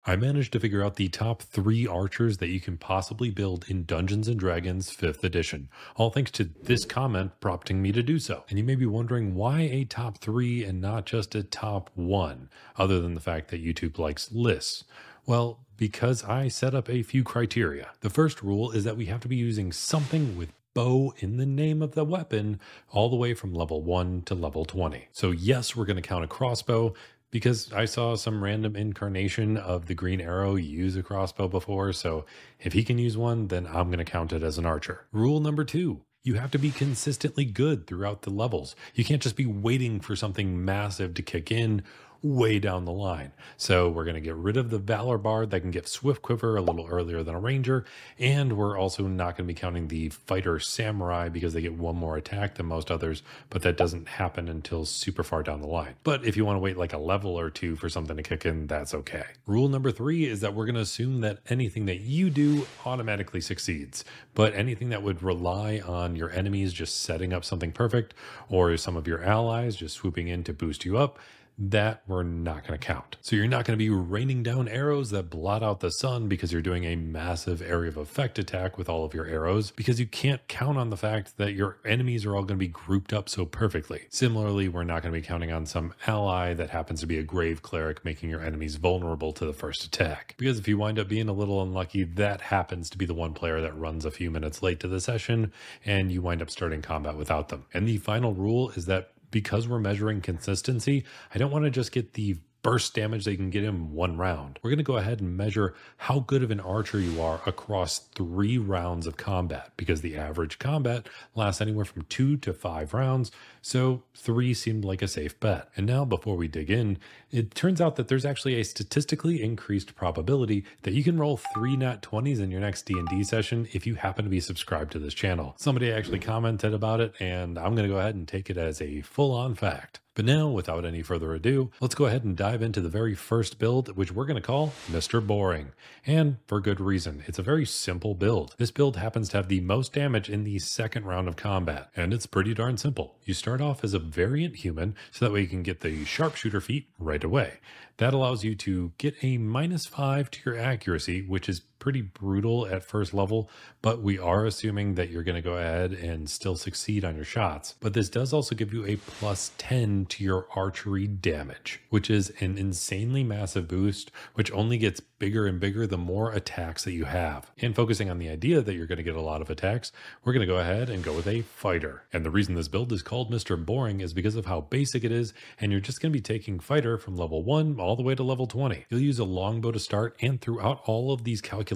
I managed to figure out the top 3 archers that you can possibly build in Dungeons and Dragons 5th edition, all thanks to this comment prompting me to do so. And you may be wondering why a top 3 and not just a top 1, other than the fact that YouTube likes lists. Well, because I set up a few criteria. The first rule is that we have to be using something with bow in the name of the weapon all the way from level 1 to level 20. So yes, we're going to count a crossbow because I saw some random incarnation of the green arrow use a crossbow before. So if he can use one, then I'm going to count it as an archer. Rule number 2. You have to be consistently good throughout the levels. You can't just be waiting for something massive to kick in way down the line. So we're going to get rid of the Valor Bard that can get Swift Quiver a little earlier than a Ranger. And we're also not going to be counting the Fighter Samurai because they get one more attack than most others, but that doesn't happen until super far down the line. But if you want to wait like a level or two for something to kick in, that's okay. Rule number 3 is that we're going to assume that anything that you do automatically succeeds, but anything that would rely on your enemies just setting up something perfect or some of your allies just swooping in to boost you up, that we're not going to count. So you're not going to be raining down arrows that blot out the sun because you're doing a massive area of effect attack with all of your arrows, because you can't count on the fact that your enemies are all going to be grouped up so perfectly. Similarly, we're not going to be counting on some ally that happens to be a grave cleric making your enemies vulnerable to the first attack. Because if you wind up being a little unlucky, that happens to be the one player that runs a few minutes late to the session and you wind up starting combat without them. And the final rule is that because we're measuring consistency, I don't want to just get the burst damage they can get in one round. We're going to go ahead and measure how good of an archer you are across 3 rounds of combat, because the average combat lasts anywhere from 2 to 5 rounds. So 3 seemed like a safe bet. And now before we dig in, it turns out that there's actually a statistically increased probability that you can roll 3 nat 20s in your next D&D session if you happen to be subscribed to this channel. Somebody actually commented about it, and I'm going to go ahead and take it as a full-on fact. But now, without any further ado, let's go ahead and dive into the very first build, which we're going to call Mr. Boring. And for good reason. It's a very simple build. This build happens to have the most damage in the second round of combat, and it's pretty darn simple. You start off as a variant human, so that way you can get the sharpshooter feat right away. That allows you to get a -5 to your accuracy, which is pretty brutal at first level, but we are assuming that you're going to go ahead and still succeed on your shots. But this does also give you a +10 to your archery damage, which is an insanely massive boost, which only gets bigger and bigger the more attacks that you have. And focusing on the idea that you're going to get a lot of attacks, we're going to go ahead and go with a fighter. And the reason this build is called Mr. Boring is because of how basic it is, and you're just going to be taking fighter from level 1 all the way to level 20. You'll use a longbow to start, and throughout all of these calculations,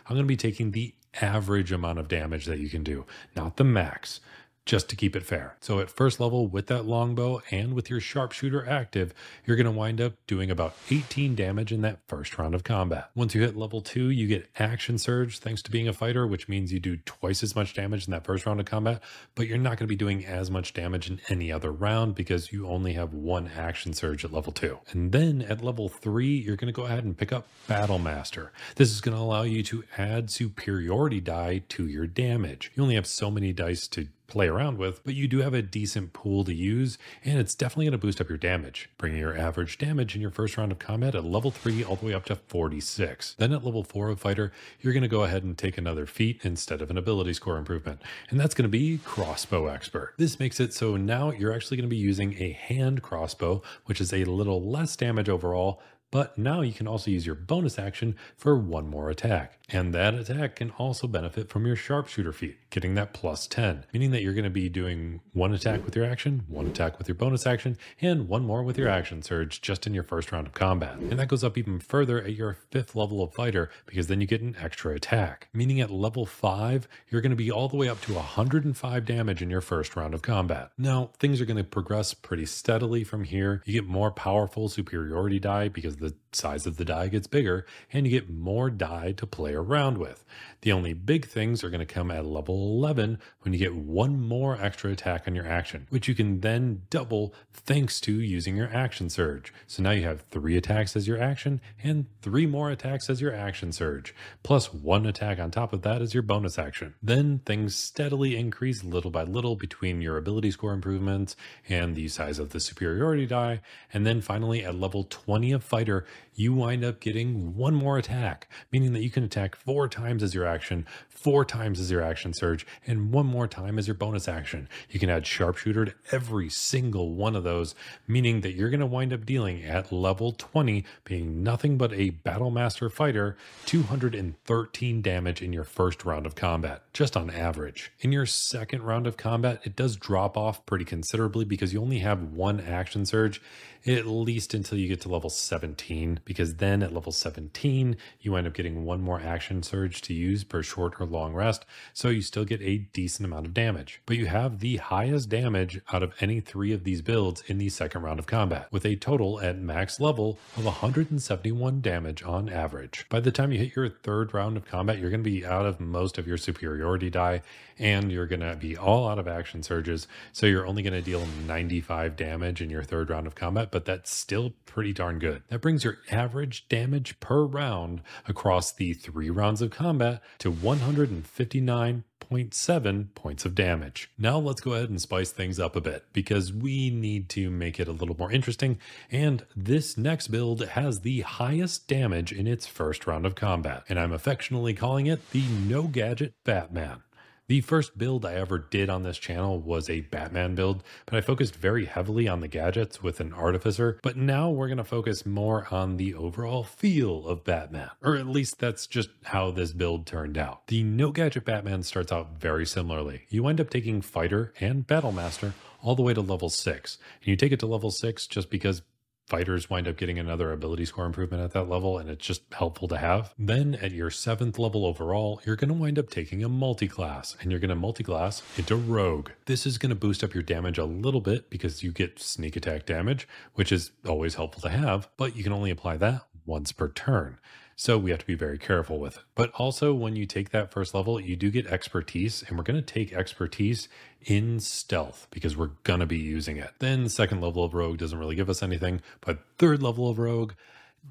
I'm going to be taking the average amount of damage that you can do, not the max, just to keep it fair. So at first level with that longbow and with your sharpshooter active, you're going to wind up doing about 18 damage in that first round of combat. Once you hit level 2, you get action surge thanks to being a fighter, which means you do twice as much damage in that first round of combat, but you're not going to be doing as much damage in any other round because you only have 1 action surge at level 2. And then at level 3, you're going to go ahead and pick up Battle Master. This is going to allow you to add superiority die to your damage. You only have so many dice to play around with, but you do have a decent pool to use, and it's definitely going to boost up your damage, bringing your average damage in your first round of combat at level 3 all the way up to 46. Then at level 4 of fighter, you're going to go ahead and take another feat instead of an ability score improvement, and that's going to be crossbow expert. This makes it so now you're actually going to be using a hand crossbow, which is a little less damage overall, but now you can also use your bonus action for 1 more attack. And that attack can also benefit from your sharpshooter feat, getting that +10, meaning that you're going to be doing 1 attack with your action, 1 attack with your bonus action, and 1 more with your action surge just in your first round of combat. And that goes up even further at your 5th level of fighter, because then you get an extra attack, meaning at level 5, you're going to be all the way up to 105 damage in your first round of combat. Now, things are going to progress pretty steadily from here. You get more powerful superiority die because the size of the die gets bigger, and you get more die to play around with. The only big things are going to come at level 11 when you get 1 more extra attack on your action, which you can then double thanks to using your action surge. So now you have 3 attacks as your action and 3 more attacks as your action surge, plus 1 attack on top of that as your bonus action. Then things steadily increase little by little between your ability score improvements and the size of the superiority die, and then finally at level 20 of fighter, you wind up getting one more attack, meaning that you can attack 4 times as your action, 4 times as your action surge, and one more time as your bonus action. You can add sharpshooter to every single one of those, meaning that you're going to wind up dealing at level 20, being nothing but a battle master fighter, 213 damage in your first round of combat, just on average. In your second round of combat, it does drop off pretty considerably because you only have one action surge, at least until you get to level 17, because then at level 17, you end up getting one more action surge to use per short or long rest, so you still get a decent amount of damage. But you have the highest damage out of any 3 of these builds in the second round of combat, with a total at max level of 171 damage on average. By the time you hit your third round of combat, you're going to be out of most of your superiority die, and you're going to be all out of action surges, so you're only going to deal 95 damage in your third round of combat, but that's still pretty darn good. That brings your average damage per round across the 3 rounds of combat to 159.7 points of damage. Now let's go ahead and spice things up a bit, because we need to make it a little more interesting, and this next build has the highest damage in its first round of combat, and I'm affectionately calling it the No Gadget Batman. The first build I ever did on this channel was a Batman build, but I focused very heavily on the gadgets with an Artificer, but now we're going to focus more on the overall feel of Batman, or at least that's just how this build turned out. The No Gadget Batman starts out very similarly. You end up taking Fighter and Battle Master all the way to level 6, and you take it to level 6 just because fighters wind up getting another ability score improvement at that level, and it's just helpful to have. Then at your 7th level overall, you're going to wind up taking a multi-class, and you're going to multi-class into Rogue. This is going to boost up your damage a little bit because you get sneak attack damage, which is always helpful to have, but you can only apply that once per turn. So we have to be very careful with it. But also when you take that first level, you do get expertise, and we're going to take expertise in stealth because we're going to be using it. Then second level of Rogue doesn't really give us anything, but third level of Rogue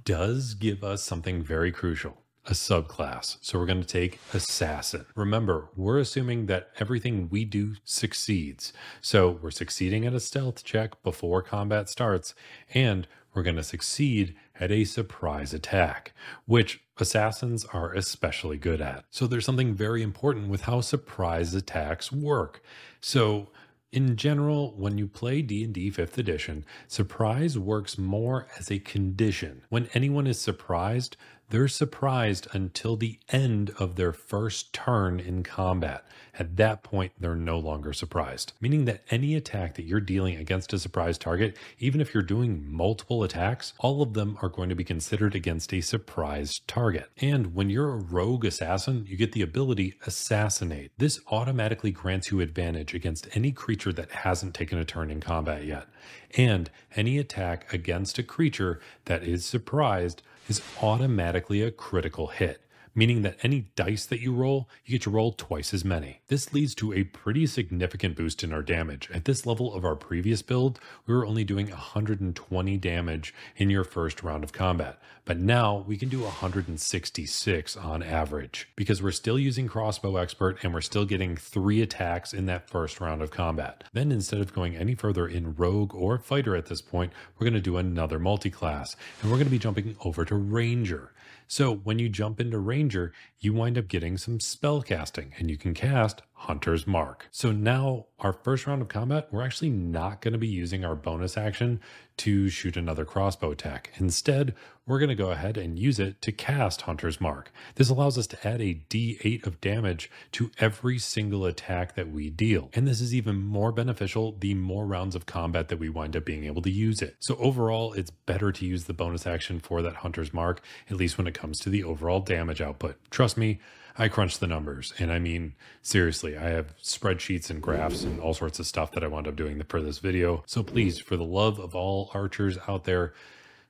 does give us something very crucial. A subclass. So we're going to take Assassin. Remember, we're assuming that everything we do succeeds. So we're succeeding at a stealth check before combat starts, and we're going to succeed at a surprise attack, which assassins are especially good at. So there's something very important with how surprise attacks work. So in general, when you play D&D 5th edition, surprise works more as a condition. When anyone is surprised, they're surprised until the end of their first turn in combat. At that point, they're no longer surprised, meaning that any attack that you're dealing against a surprise target, even if you're doing multiple attacks, all of them are going to be considered against a surprised target. And when you're a rogue assassin, you get the ability Assassinate. This automatically grants you advantage against any creature that hasn't taken a turn in combat yet. And any attack against a creature that is surprised is automatically a critical hit, meaning that any dice that you roll, you get to roll twice as many. This leads to a pretty significant boost in our damage. At this level of our previous build, we were only doing 120 damage in your first round of combat, but now we can do 166 on average because we're still using Crossbow Expert and we're still getting 3 attacks in that first round of combat. Then instead of going any further in Rogue or Fighter at this point, we're going to do another multi-class, and we're going to be jumping over to Ranger. So when you jump into Ranger, you wind up getting some spell casting, and you can cast Hunter's Mark. So now our first round of combat, we're actually not going to be using our bonus action to shoot another crossbow attack. Instead, we're going to go ahead and use it to cast Hunter's Mark. This allows us to add a D8 of damage to every single attack that we deal. And this is even more beneficial the more rounds of combat that we wind up being able to use it. So overall, it's better to use the bonus action for that Hunter's Mark, at least when it comes to the overall damage output. Trust me, I crunch the numbers, and I mean, seriously, I have spreadsheets and graphs and all sorts of stuff that I wound up doing for this video. So please, for the love of all archers out there,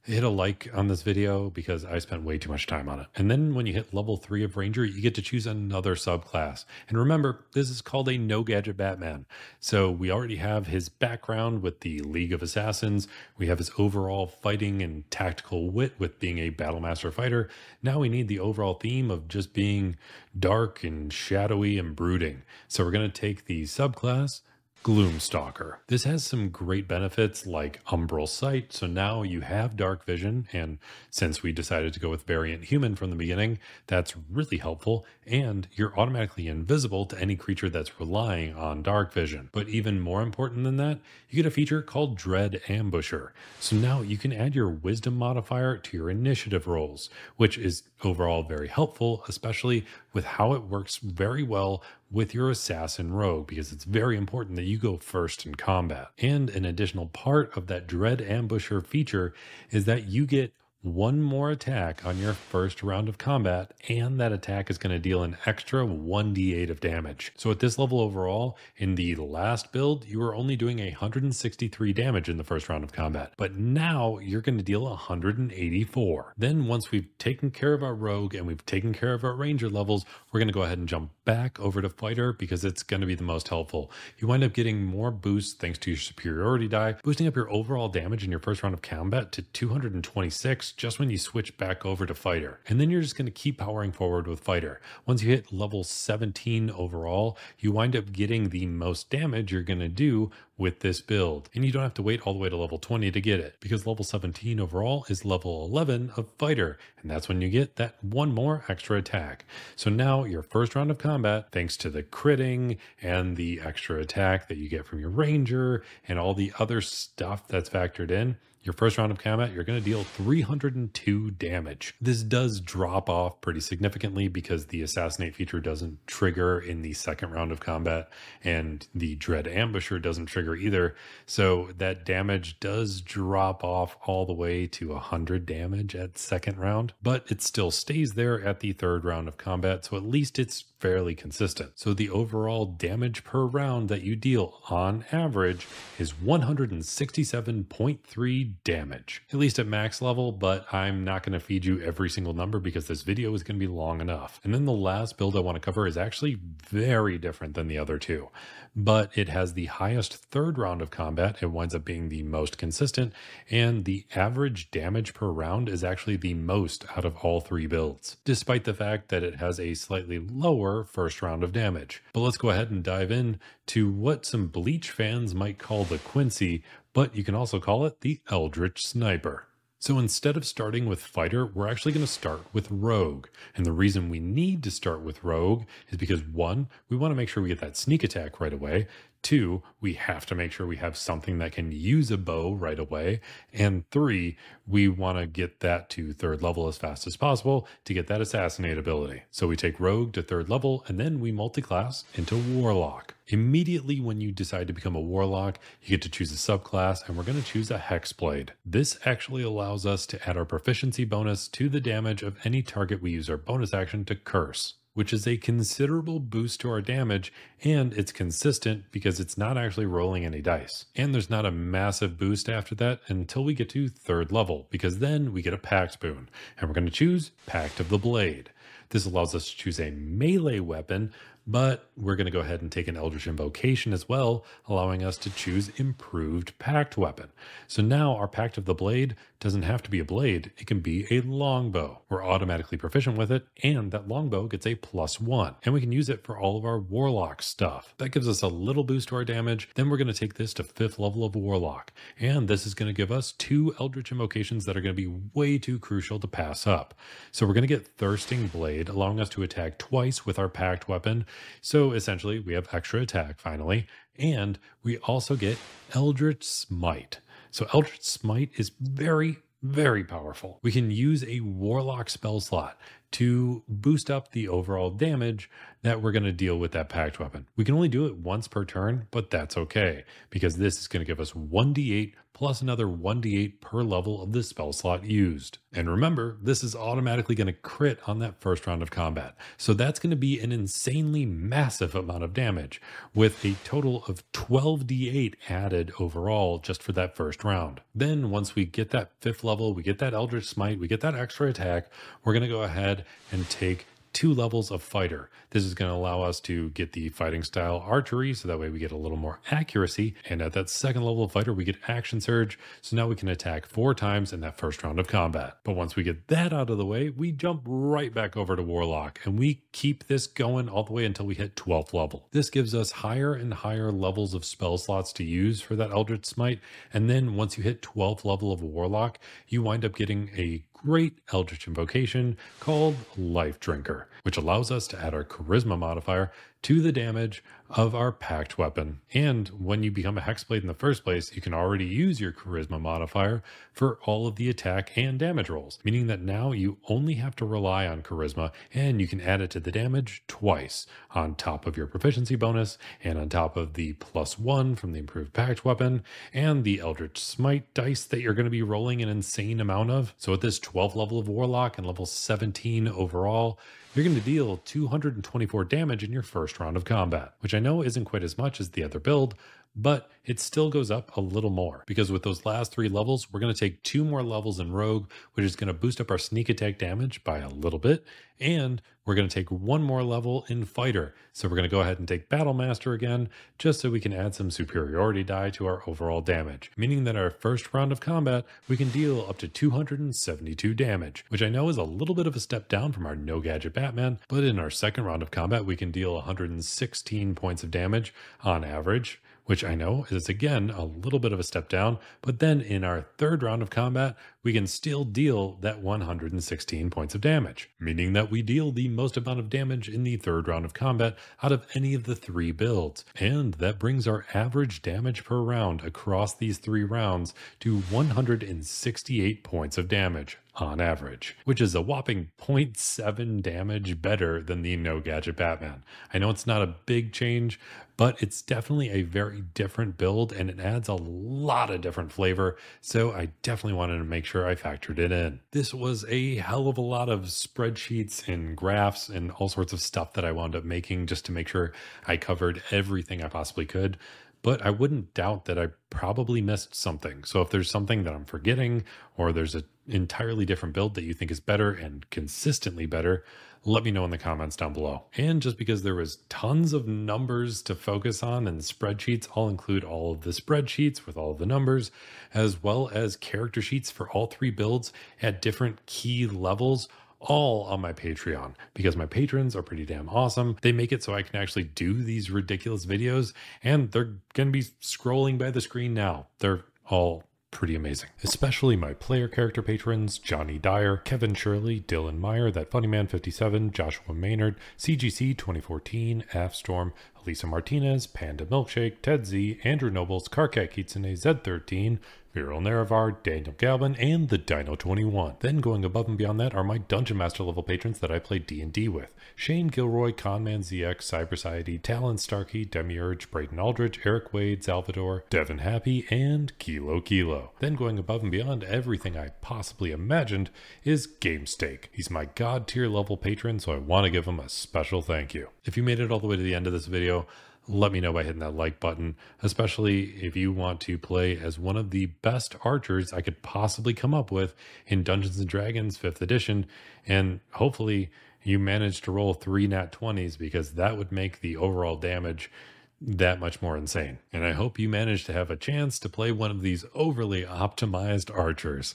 hit a like on this video because I spent way too much time on it. And then when you hit level 3 of Ranger, you get to choose another subclass. And remember, this is called a No Gadget Batman. So we already have his background with the League of Assassins. We have his overall fighting and tactical wit with being a Battlemaster fighter. Now we need the overall theme of just being dark and shadowy and brooding. So we're going to take the subclass Gloomstalker. This has some great benefits like umbral sight, so now you have dark vision, and since we decided to go with variant human from the beginning, that's really helpful, and you're automatically invisible to any creature that's relying on dark vision. But even more important than that, you get a feature called Dread Ambusher. So now you can add your wisdom modifier to your initiative rolls, which is overall very helpful, especially with how it works very well with your assassin rogue, because it's very important that you go first in combat. And an additional part of that Dread Ambusher feature is that you get one more attack on your first round of combat, and that attack is going to deal an extra 1d8 of damage. So at this level overall, in the last build, you were only doing 163 damage in the first round of combat, but now you're going to deal 184. Then once we've taken care of our rogue and we've taken care of our ranger levels, we're going to go ahead and jump back over to fighter because it's going to be the most helpful. You wind up getting more boosts thanks to your superiority die, boosting up your overall damage in your first round of combat to 226 just when you switch back over to fighter. And then you're just going to keep powering forward with fighter. Once you hit level 17 overall, you wind up getting the most damage you're going to do with this build. And you don't have to wait all the way to level 20 to get it, because level 17 overall is level 11 of fighter. And that's when you get that one more extra attack. So now your first round of combat, thanks to the critting and the extra attack that you get from your ranger and all the other stuff that's factored in, your first round of combat, you're going to deal 302 damage. This does drop off pretty significantly because the assassinate feature doesn't trigger in the second round of combat, and the Dread Ambusher doesn't trigger either. So that damage does drop off all the way to 100 damage at second round, but it still stays there at the third round of combat. So at least it's fairly consistent. So the overall damage per round that you deal on average is 167.3 damage, at least at max level, but I'm not going to feed you every single number because this video is going to be long enough. And then the last build I want to cover is actually very different than the other two, but it has the highest third round of combat. It winds up being the most consistent, and the average damage per round is actually the most out of all three builds, despite the fact that it has a slightly lower first round of damage. But let's go ahead and dive in to what some Bleach fans might call the Quincy, but you can also call it the Eldritch Sniper. So instead of starting with fighter, we're actually going to start with rogue. And the reason we need to start with rogue is because 1, we want to make sure we get that sneak attack right away. 2, we have to make sure we have something that can use a bow right away. And 3, we want to get that to third level as fast as possible to get that assassinate ability. So we take rogue to third level, and then we multi-class into warlock. Immediately when you decide to become a warlock, you get to choose a subclass, and we're going to choose a hexblade. This actually allows us to add our proficiency bonus to the damage of any target we use our bonus action to curse, which is a considerable boost to our damage, and it's consistent because it's not actually rolling any dice. And there's not a massive boost after that until we get to third level, because then we get a Pact boon, and we're going to choose Pact of the Blade. This allows us to choose a melee weapon, but we're going to go ahead and take an Eldritch Invocation as well, allowing us to choose Improved Pact Weapon. So now our Pact of the Blade doesn't have to be a blade, it can be a longbow. We're automatically proficient with it, and that longbow gets a +1, and we can use it for all of our warlock stuff. That gives us a little boost to our damage. Then we're going to take this to 5th level of warlock, and this is going to give us 2 Eldritch Invocations that are going to be way too crucial to pass up. So we're going to get Thirsting Blade, allowing us to attack twice with our Pact weapon. So essentially we have extra attack finally, and we also get Eldritch Smite. So Eldritch Smite is very, very powerful. We can use a warlock spell slot to boost up the overall damage that we're going to deal with that Pact weapon. We can only do it once per turn, but that's okay, because this is going to give us 1d8 plus another 1d8 per level of the spell slot used. And remember, this is automatically going to crit on that first round of combat. So that's going to be an insanely massive amount of damage, with a total of 12d8 added overall just for that first round. Then once we get that 5th level, we get that Eldritch Smite, we get that extra attack, we're going to go ahead and take 2 levels of fighter. This is going to allow us to get the fighting style archery, so that way we get a little more accuracy. And at that second level of fighter, we get action surge. So now we can attack 4 times in that first round of combat. But once we get that out of the way, we jump right back over to warlock, and we keep this going all the way until we hit 12th level. This gives us higher and higher levels of spell slots to use for that Eldritch Smite. And then once you hit 12th level of warlock, you wind up getting a great Eldritch invocation called Life Drinker, which allows us to add our charisma modifier to the damage of our packed weapon. And when you become a Hexblade in the first place, you can already use your charisma modifier for all of the attack and damage rolls, meaning that now you only have to rely on charisma, and you can add it to the damage twice on top of your proficiency bonus and on top of the +1 from the improved packed weapon and the Eldritch Smite dice that you're going to be rolling an insane amount of. So at this 12th level of warlock and level 17 overall, you're going to deal 224 damage in your first round of combat, which I know isn't quite as much as the other build, but it still goes up a little more, because with those last 3 levels, we're going to take 2 more levels in Rogue, which is going to boost up our sneak attack damage by a little bit, and we're going to take 1 more level in Fighter. So we're going to go ahead and take Battle Master again, just so we can add some superiority die to our overall damage, meaning that our first round of combat, we can deal up to 272 damage, which I know is a little bit of a step down from our No Gadget Batman, but in our second round of combat, we can deal 116 points of damage on average, which I know is again a little bit of a step down, but then in our third round of combat, we can still deal that 116 points of damage, meaning that we deal the most amount of damage in the third round of combat out of any of the 3 builds. And that brings our average damage per round across these 3 rounds to 168 points of damage on average, which is a whopping 0.7 damage better than the No Gadget Batman. I know it's not a big change, but it's definitely a very different build, and it adds a lot of different flavor, so I definitely wanted to make sure I factored it in. This was a hell of a lot of spreadsheets and graphs and all sorts of stuff that I wound up making just to make sure I covered everything I possibly could. But I wouldn't doubt that I probably missed something. So if there's something that I'm forgetting, or there's an entirely different build that you think is better and consistently better, let me know in the comments down below. And just because there was tons of numbers to focus on and spreadsheets, I'll include all of the spreadsheets with all of the numbers, as well as character sheets for all 3 builds at different key levels, all on my Patreon, because my patrons are pretty damn awesome. They make it so I can actually do these ridiculous videos, and they're going to be scrolling by the screen now. They're all pretty amazing, especially my player character patrons: Johnny Dyer, Kevin Shirley, Dylan Meyer, That Funny Man 57, Joshua Maynard, CGC 2014, Afstorm, Elisa Martinez, Panda Milkshake, Ted Z, Andrew Nobles, Karkat Kitsune, Z13, Viral Naravar, Daniel Galvin, and the Dino 21. Then going above and beyond that are my Dungeon Master level patrons that I play D&D with: Shane Gilroy, Conman ZX, Cybersiety, Talon Starkey, Demiurge, Brayden Aldrich, Eric Wade, Salvador, Devin Happy, and Kilo Kilo. Then going above and beyond everything I possibly imagined is Game Steak. He's my god tier level patron, so I want to give him a special thank you. If you made it all the way to the end of this video, let me know by hitting that like button, especially if you want to play as one of the best archers I could possibly come up with in Dungeons & Dragons 5th edition, and hopefully you manage to roll 3 nat 20s, because that would make the overall damage that much more insane. And I hope you manage to have a chance to play one of these overly optimized archers.